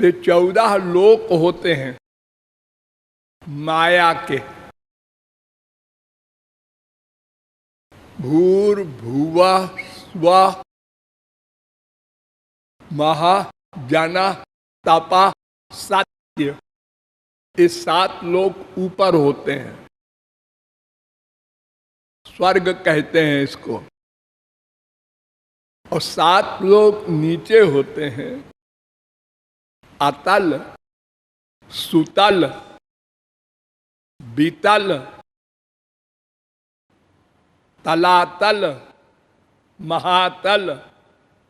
ये 14 लोक होते हैं माया के। भूर भुवः स्वः महा जना तपा सत्य, ये 7 लोक ऊपर होते हैं, स्वर्ग कहते हैं इसको। और 7 लोक नीचे होते हैं अतल, सुतल, बीतल, तलातल, महातल,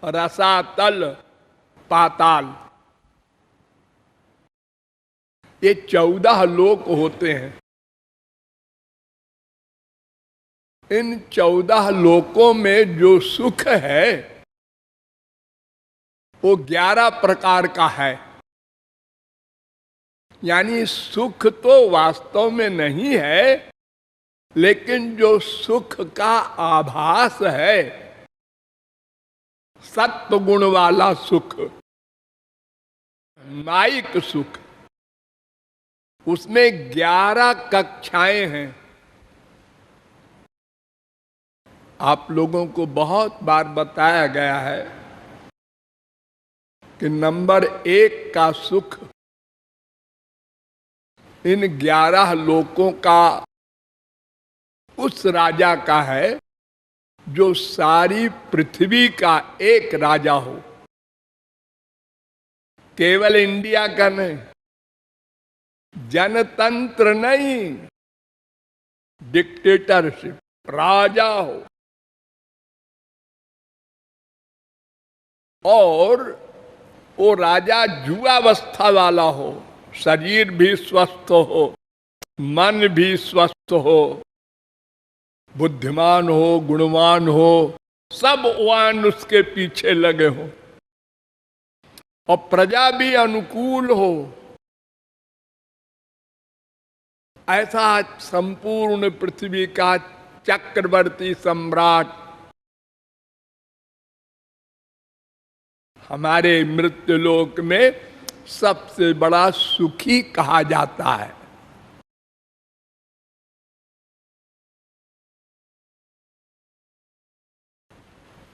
रसातल, पाताल। ये 14 लोक होते हैं। इन 14 लोकों में जो सुख है वो 11 प्रकार का है। यानी सुख तो वास्तव में नहीं है, लेकिन जो सुख का आभास है, सत्व गुण वाला सुख, माइक सुख, उसमें 11 कक्षाएं हैं। आप लोगों को बहुत बार बताया गया है कि नंबर 1 का सुख इन 11 लोकों का उस राजा का है जो सारी पृथ्वी का एक राजा हो, केवल इंडिया का नहीं, जनतंत्र नहीं, डिक्टेटरशिप, राजा हो। और वो राजा जुआवस्था वाला हो, शरीर भी स्वस्थ हो, मन भी स्वस्थ हो, बुद्धिमान हो, गुणवान हो, सब वान उसके पीछे लगे हो, और प्रजा भी अनुकूल हो। ऐसा संपूर्ण पृथ्वी का चक्रवर्ती सम्राट हमारे मृत्युलोक में सबसे बड़ा सुखी कहा जाता है।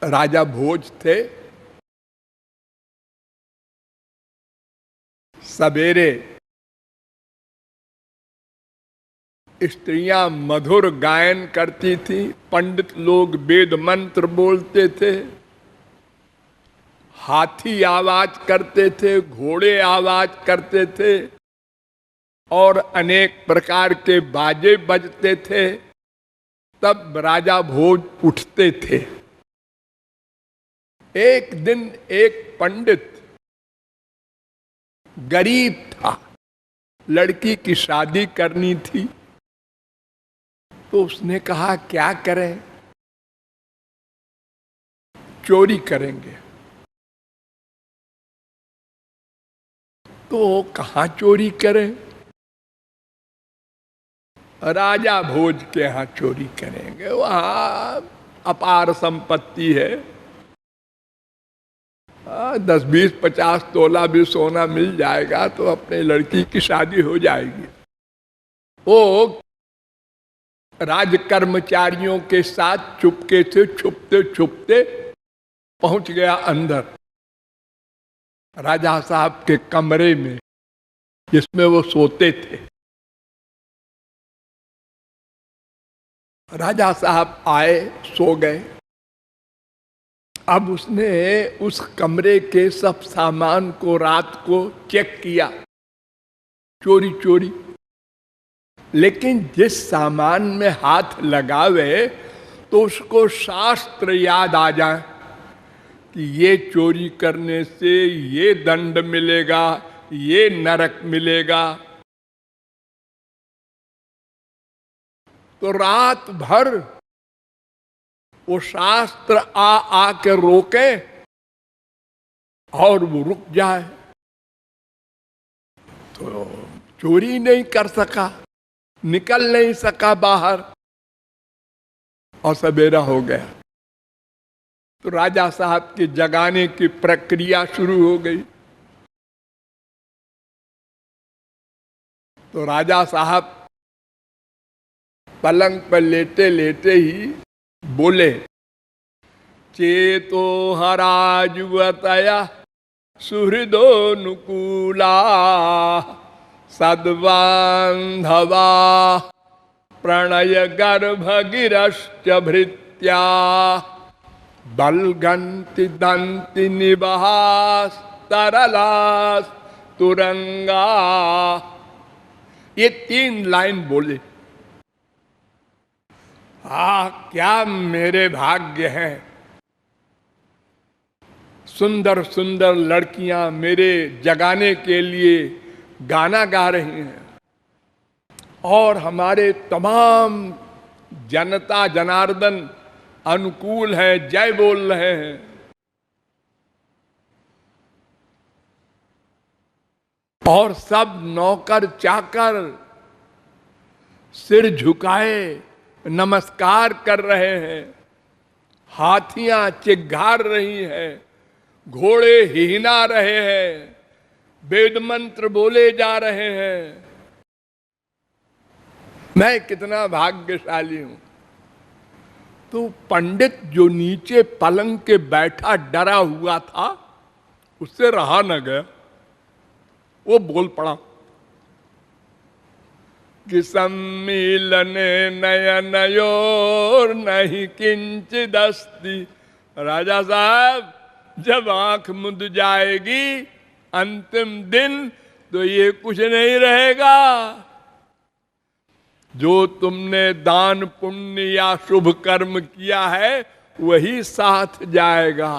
राजा भोज थे। सवेरे स्त्रियां मधुर गायन करती थी, पंडित लोग वेद मंत्र बोलते थे, हाथी आवाज करते थे, घोड़े आवाज करते थे, और अनेक प्रकार के बाजे बजते थे। तब राजा भोज उठते थे। एक दिन एक पंडित गरीब था, लड़की की शादी करनी थी, तो उसने कहा क्या करें? चोरी करेंगे। तो कहाँ चोरी करें? राजा भोज के यहाँ चोरी करेंगे, वहां अपार संपत्ति है, 10, 20, 50 तोला भी सोना मिल जाएगा तो अपने लड़की की शादी हो जाएगी। वो राज कर्मचारियों के साथ चुपके से छुपते छुपते पहुंच गया अंदर राजा साहब के कमरे में, जिसमें वो सोते थे। राजा साहब आए, सो गए। अब उसने उस कमरे के सब सामान को रात को चेक किया, चोरी चोरी, लेकिन जिस सामान में हाथ लगावे तो उसको शास्त्र याद आ जाए कि ये चोरी करने से ये दंड मिलेगा, ये नरक मिलेगा। तो रात भर वो शास्त्र आ के रोके और वो रुक जाए, तो चोरी नहीं कर सका, निकल नहीं सका बाहर, और सवेरा हो गया। तो राजा साहब के जगाने की प्रक्रिया शुरू हो गई। तो राजा साहब पलंग पर लेटे लेटे ही बोले, चेतो हराजुवतया सुहृदोनुकूला सद्बांधवा प्रणय गर्भ गिरश्च भृत्या बलगंति दंति निबहास तरलास तुरंगा। ये 3 लाइन बोले। क्या मेरे भाग्य हैं, सुंदर सुंदर लड़कियां मेरे जगाने के लिए गाना गा रही हैं और हमारे तमाम जनता जनार्दन अनुकूल है, जय बोल रहे हैं। और सब नौकर चाकर सिर झुकाए नमस्कार कर रहे हैं, हाथियां चिघार रही हैं, घोड़े हिहिना रहे हैं, वेद मंत्र बोले जा रहे हैं। मैं कितना भाग्यशाली हूं। तो पंडित जो नीचे पलंग के बैठा डरा हुआ था, उससे रहा न गया, वो बोल पड़ा कि सम्मिलने नयनयोर नहीं किंचिदस्ति। राजा साहब, जब आंख मुंद जाएगी अंतिम दिन, तो ये कुछ नहीं रहेगा। जो तुमने दान पुण्य या शुभ कर्म किया है वही साथ जाएगा।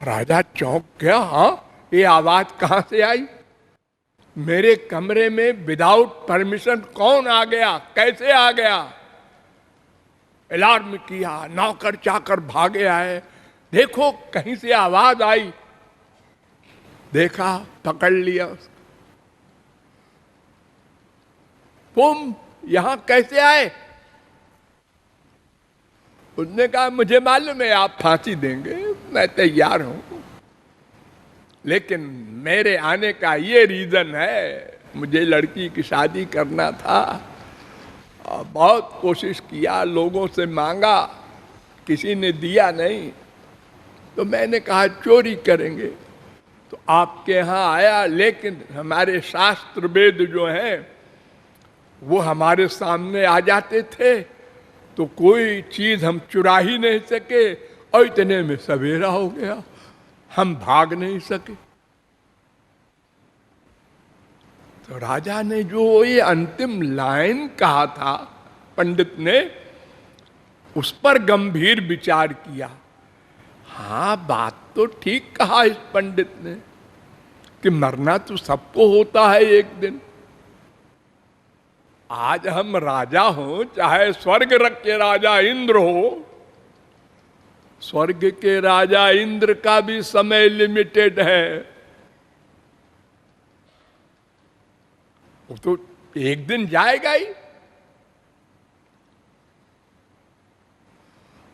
राजा चौंक गया। हाँ, ये आवाज कहां से आई? मेरे कमरे में विदाउट परमिशन कौन आ गया, कैसे आ गया? अलार्म किया, नौकर चाकर भागे आए, देखो कहीं से आवाज आई। देखा, पकड़ लिया उसको। तुम यहां कैसे आए? उसने कहा, मुझे मालूम है आप फांसी देंगे, मैं तैयार हूं, लेकिन मेरे आने का ये रीजन है, मुझे लड़की की शादी करना था। बहुत कोशिश किया, लोगों से मांगा, किसी ने दिया नहीं, तो मैंने कहा चोरी करेंगे। तो आपके यहाँ आया, लेकिन हमारे शास्त्र वेद जो हैं वो हमारे सामने आ जाते थे, तो कोई चीज हम चुरा ही नहीं सके, और इतने में सवेरा हो गया, हम भाग नहीं सके। तो राजा ने जो ये अंतिम लाइन कहा था, पंडित ने उस पर गंभीर विचार किया। हाँ, बात तो ठीक कहा इस पंडित ने कि मरना तो सबको होता है एक दिन। आज हम राजा हो, चाहे स्वर्ग के राजा इंद्र हो, स्वर्ग के राजा इंद्र का भी समय लिमिटेड है। वो तो एक दिन जाएगा ही,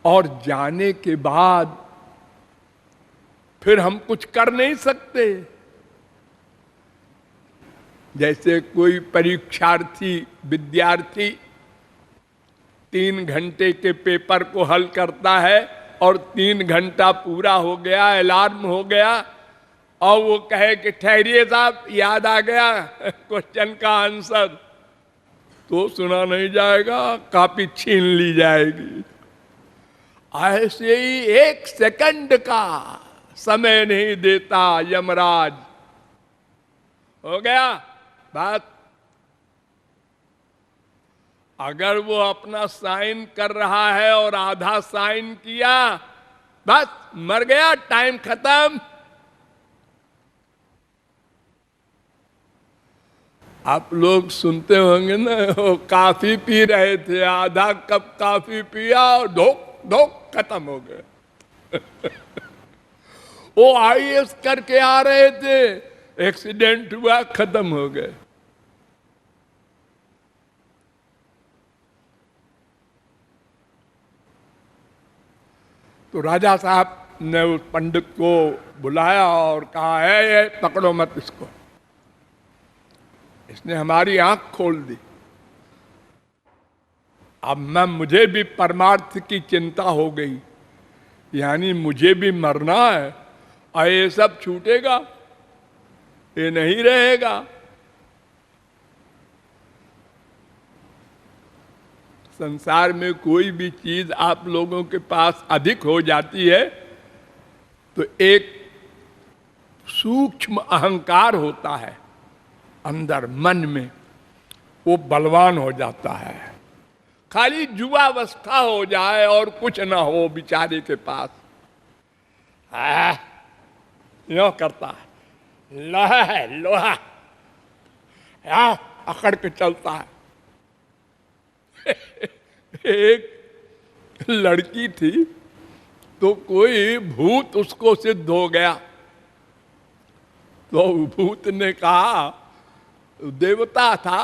और जाने के बाद फिर हम कुछ कर नहीं सकते। जैसे कोई परीक्षार्थी, विद्यार्थी 3 घंटे के पेपर को हल करता है और 3 घंटा पूरा हो गया, अलार्म हो गया, और वो कहे कि ठहरिए साहब, याद आ गया क्वेश्चन का आंसर, तो सुना नहीं जाएगा, कॉपी छीन ली जाएगी। ऐसे ही 1 सेकंड का समय नहीं देता यमराज। हो गया बात। अगर वो अपना साइन कर रहा है और आधा साइन किया, बस मर गया, टाइम खत्म। आप लोग सुनते होंगे ना, वो कॉफी पी रहे थे, आधा कप कॉफी पिया और धोक धोक खत्म हो गए। वो IAS करके आ रहे थे, एक्सीडेंट हुआ, खत्म हो गए। तो राजा साहब ने उस पंडित को बुलाया और कहा, है पकड़ो मत इसको, इसने हमारी आंख खोल दी। अब मुझे भी परमार्थ की चिंता हो गई, यानी मुझे भी मरना है और ये सब छूटेगा, ये नहीं रहेगा। संसार में कोई भी चीज आप लोगों के पास अधिक हो जाती है तो एक सूक्ष्म अहंकार होता है अंदर मन में, वो बलवान हो जाता है। खाली जुआवस्था हो जाए और कुछ ना हो बेचारे के पास, यो करता है, लोहा है लोहा, अकड़ के चलता है। एक लड़की थी तो कोई भूत उसको सिद्ध हो गया, तो भूत ने कहा, देवता था,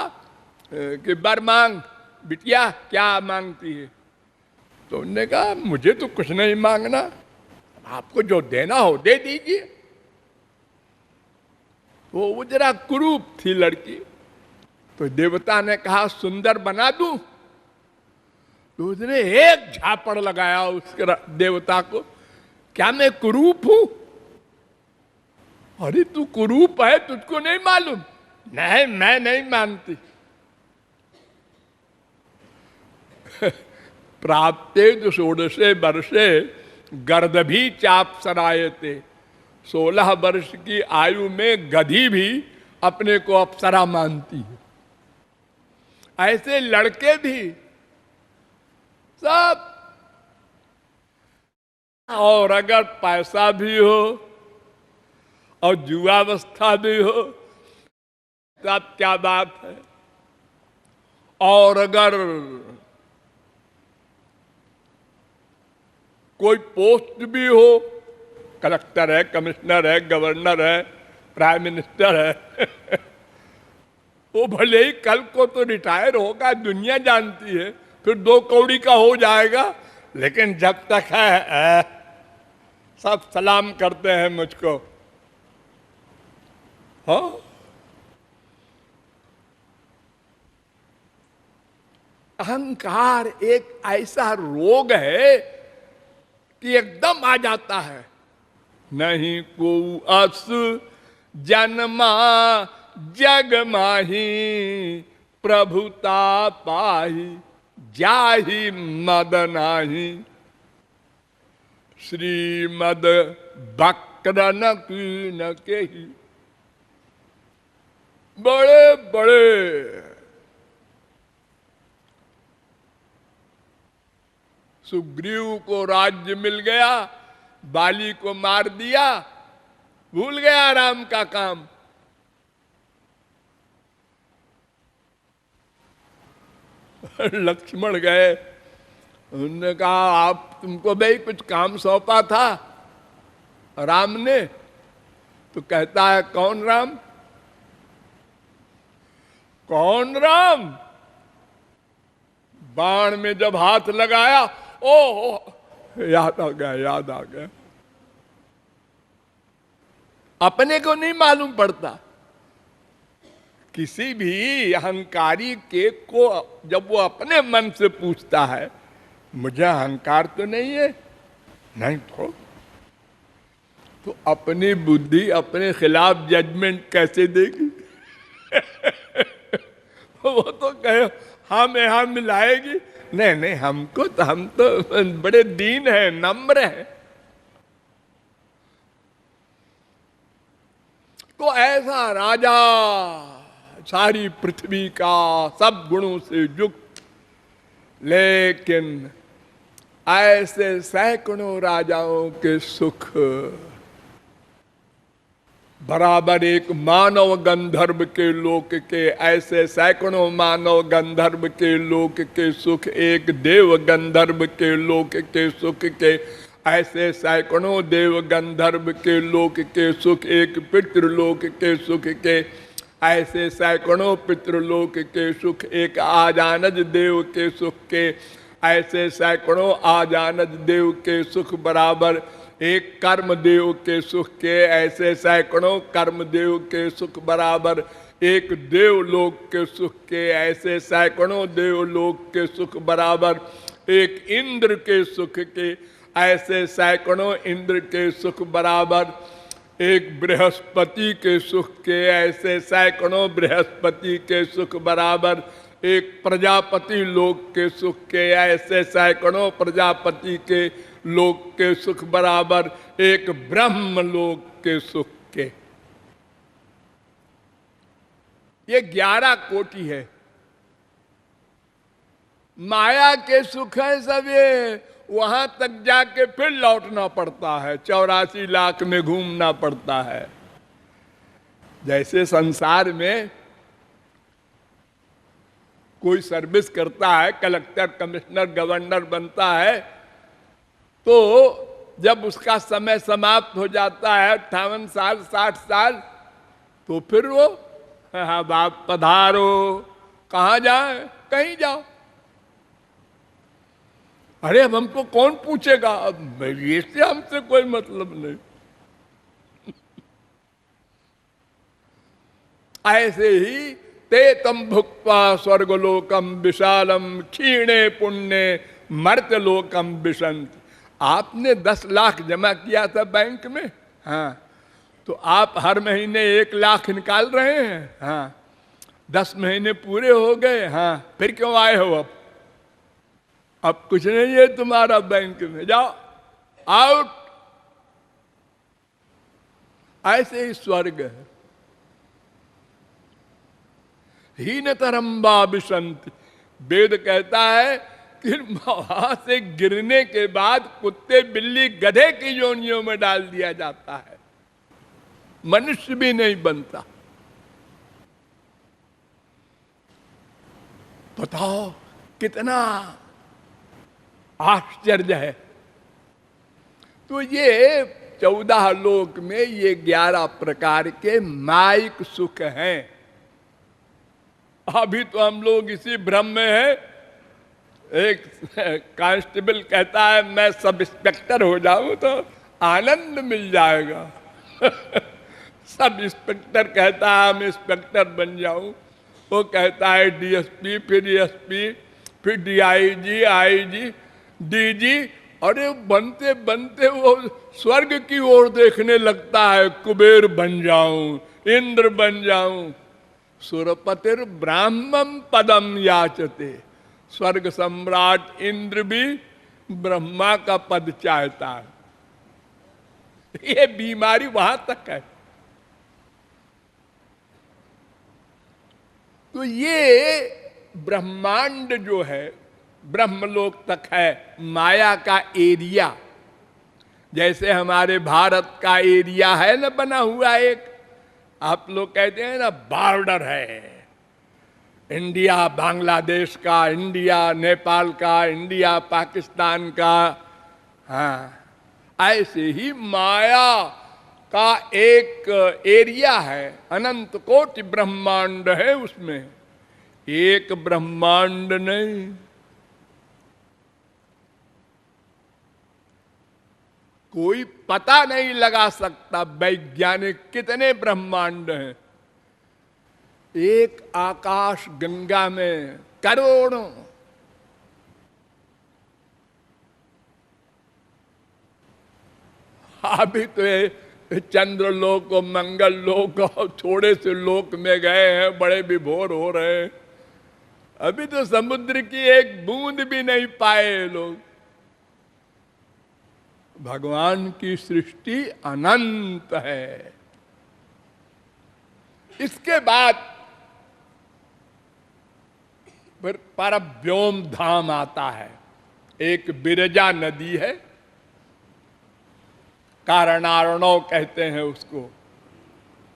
कि बर मांग बिटिया, क्या मांगती है? तो उन्होंने कहा मुझे तो कुछ नहीं मांगना, आपको जो देना हो दे दीजिए। तो वो जरा कुरूप थी लड़की, तो देवता ने कहा सुंदर बना दूं? तो उसने एक झापड़ लगाया उसके देवता को, क्या मैं कुरूप हूं? अरे तू कुरूप है, तुझको नहीं मालूम? नहीं मैं नहीं मानती। प्राप्ते जो 16 वर्षे गर्दभी चाप सरायते, 16 वर्ष की आयु में गधी भी अपने को अप्सरा मानती है। ऐसे लड़के भी सब, और अगर पैसा भी हो और जुआवस्था भी हो तब क्या बात है, और अगर कोई पोस्ट भी हो, कलेक्टर है, कमिश्नर है, गवर्नर है, प्राइम मिनिस्टर है, वो भले ही कल को तो रिटायर होगा, दुनिया जानती है, फिर 2 कौड़ी का हो जाएगा, लेकिन जब तक है सब सलाम करते हैं मुझको। हाँ, अहंकार एक ऐसा रोग है कि एकदम आ जाता है। नहीं को अस जन्मा जग माही, प्रभुता पाही जाहि मद नाही, श्रीमद बक्र न की न केही। बड़े बड़े सुग्रीव को राज्य मिल गया, बाली को मार दिया, भूल गया राम का काम। लक्ष्मण गए, उन्होंने कहा आप, तुमको भाई कुछ काम सौंपा था राम ने? तो कहता है कौन राम? कौन राम? बाण में जब हाथ लगाया, ओ याद आ गया, याद आ गया। अपने को नहीं मालूम पड़ता। किसी भी अहंकारी के को जब वो अपने मन से पूछता है मुझे अहंकार तो नहीं है, नहीं तो अपनी बुद्धि अपने खिलाफ जजमेंट कैसे देगी? वो तो कहे हाँ में हाँ मिलाएगी, नहीं नहीं हमको तो, हम तो बड़े दीन हैं, नम्र हैं। तो ऐसा राजा, सारी पृथ्वी का सब गुणों से युक्त, लेकिन ऐसे सैकड़ों राजाओं के सुख बराबर एक मानव गंधर्व के लोक के, ऐसे सैकड़ों मानव गंधर्व के लोक के सुख, एक देव गंधर्व के लोक के सुख के, ऐसे सैकड़ों देव गंधर्व के लोक के सुख, एक पितृलोक के सुख के, ऐसे सैकड़ों पितृलोक के सुख, एक आजानज देव के सुख के, ऐसे सैकड़ों आजानज देव के सुख बराबर एक कर्मदेव के सुख के ऐसे सैकड़ों कर्मदेव के सुख बराबर, एक देवलोक के सुख के ऐसे सैकड़ों देवलोक के सुख बराबर, एक इंद्र के सुख के ऐसे सैकड़ों इंद्र के सुख बराबर, एक बृहस्पति के सुख के ऐसे सैकड़ों बृहस्पति के सुख बराबर, एक प्रजापति लोक के सुख के ऐसे सैकड़ों प्रजापति के लोक के सुख बराबर, एक ब्रह्म लोक के सुख के। ये 11 कोटि है। माया के सुख है सब, ये वहां तक जाके फिर लौटना पड़ता है, 84 लाख में घूमना पड़ता है। जैसे संसार में कोई सर्विस करता है, कलेक्टर कमिश्नर गवर्नर बनता है, तो जब उसका समय समाप्त हो जाता है 58 साल 60 साल, तो फिर वो हाँ बाप पधारो, कहाँ जाए, कहीं जाओ। अरे अब हमको कौन पूछेगा, अब ये से हमसे कोई मतलब नहीं। ऐसे ही ते तम भुक्त्वा स्वर्गलोकम विशालम क्षीणे पुण्य मर्त्यलोकम विशंति। आपने 10 लाख जमा किया था बैंक में, हाँ, तो आप हर महीने 1 लाख निकाल रहे हैं, हाँ, 10 महीने पूरे हो गए, हाँ, फिर क्यों आए हो? अब कुछ नहीं है तुम्हारा बैंक में, जाओ आउट। ऐसे ही स्वर्ग है। हीनतरम्बा विशंति, वेद कहता है कि वहां से गिरने के बाद कुत्ते बिल्ली गधे की योनियों में डाल दिया जाता है, मनुष्य भी नहीं बनता। बताओ कितना आश्चर्य है। तो ये 14 लोक में ये 11 प्रकार के माइक सुख हैं। अभी तो हम लोग इसी भ्रम में हैं। एक कांस्टेबल कहता है मैं सब इंस्पेक्टर हो जाऊं तो आनंद मिल जाएगा। सब इंस्पेक्टर कहता है हम इंस्पेक्टर बन जाऊं, वो कहता है डीएसपी, फिर एसपी, फिर डीआईजी, आईजी, डीजी, और ये बनते बनते वो स्वर्ग की ओर देखने लगता है, कुबेर बन जाऊं, इंद्र बन जाऊं। सुरपतिर ब्राह्मम पदम याचते, स्वर्ग सम्राट इंद्र भी ब्रह्मा का पद चाहता है। ये बीमारी वहां तक है। तो ये ब्रह्मांड जो है ब्रह्मलोक तक है, माया का एरिया। जैसे हमारे भारत का एरिया है ना बना हुआ एक, आप लोग कहते हैं ना बॉर्डर है, इंडिया बांग्लादेश का, इंडिया नेपाल का, इंडिया पाकिस्तान का, हाँ, ऐसे ही माया का एक एरिया है, अनंत कोटि ब्रह्मांड है, उसमें एक ब्रह्मांड नहीं। कोई पता नहीं लगा सकता वैज्ञानिक कितने ब्रह्मांड हैं। एक आकाश गंगा में करोड़ों, अभी तो चंद्र लोक और मंगल लोक और थोड़े से लोक में गए हैं, बड़े विभोर हो रहे हैं। अभी तो समुद्र की एक बूंद भी नहीं पाए लोग। भगवान की सृष्टि अनंत है। इसके बाद फिर परव्योम धाम आता है, एक बिरजा नदी है, कारणार्णव कहते हैं उसको।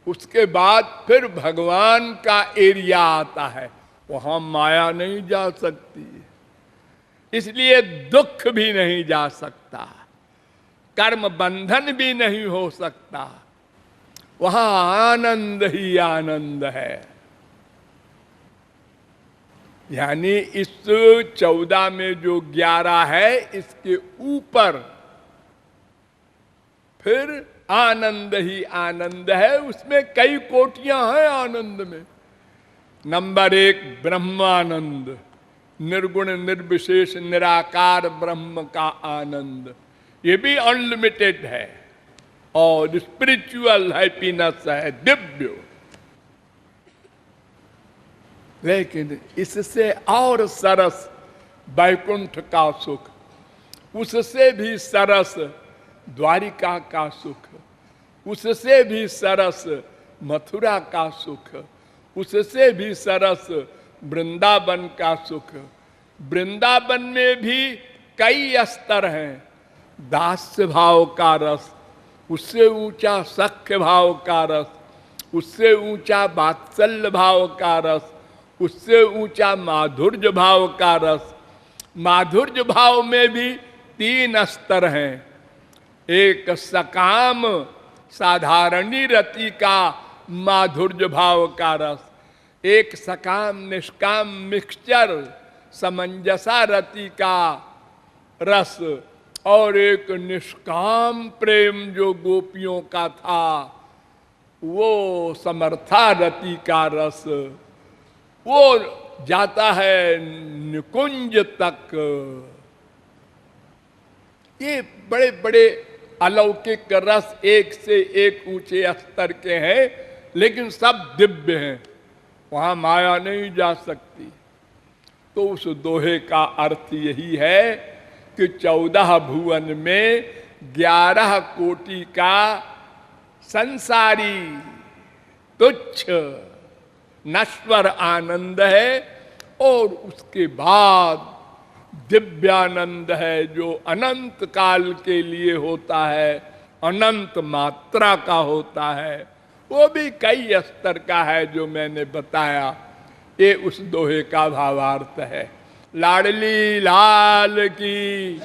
उसके बाद फिर भगवान का एरिया आता है, वहां माया नहीं जा सकती, इसलिए दुख भी नहीं जा सकता, कर्म बंधन भी नहीं हो सकता, वहां आनंद ही आनंद है। यानी इस 14 में जो 11 है, इसके ऊपर फिर आनंद ही आनंद है, उसमें कई कोटियां हैं आनंद में। नंबर 1 ब्रह्मानंद, निर्गुण निर्विशेष निराकार ब्रह्म का आनंद, ये भी अनलिमिटेड है। और स्पिरिचुअल हैप्पीनेस है, दिव्य। लेकिन इससे और सरस वैकुंठ का सुख, उससे भी सरस द्वारिका का सुख, उससे भी सरस मथुरा का सुख, उससे भी सरस वृंदावन का सुख। वृंदावन में भी कई स्तर हैं। दास्य भाव का रस, उससे ऊंचा सख्य भाव का रस, उससे ऊंचा वात्सल्य भाव का रस, उससे ऊंचा माधुर्य भाव का रस। माधुर्य भाव में भी 3 स्तर हैं। एक सकाम साधारणी रति का माधुर्य भाव का रस, एक सकाम निष्काम मिक्सचर समंजसा रति का रस, और एक निष्काम प्रेम जो गोपियों का था, वो समर्था रति का रस, वो जाता है निकुंज तक। ये बड़े बड़े अलौकिक रस एक से एक ऊंचे स्तर के हैं, लेकिन सब दिव्य हैं, वहां माया नहीं जा सकती। तो उस दोहे का अर्थ यही है कि 14 भुवन में 11 कोटि का संसारी तुच्छ नश्वर आनंद है, और उसके बाद दिव्यानंद है जो अनंत काल के लिए होता है, अनंत मात्रा का होता है। वो भी कई स्तर का है जो मैंने बताया। ये उस दोहे का भावार्थ है। लाडली लाल की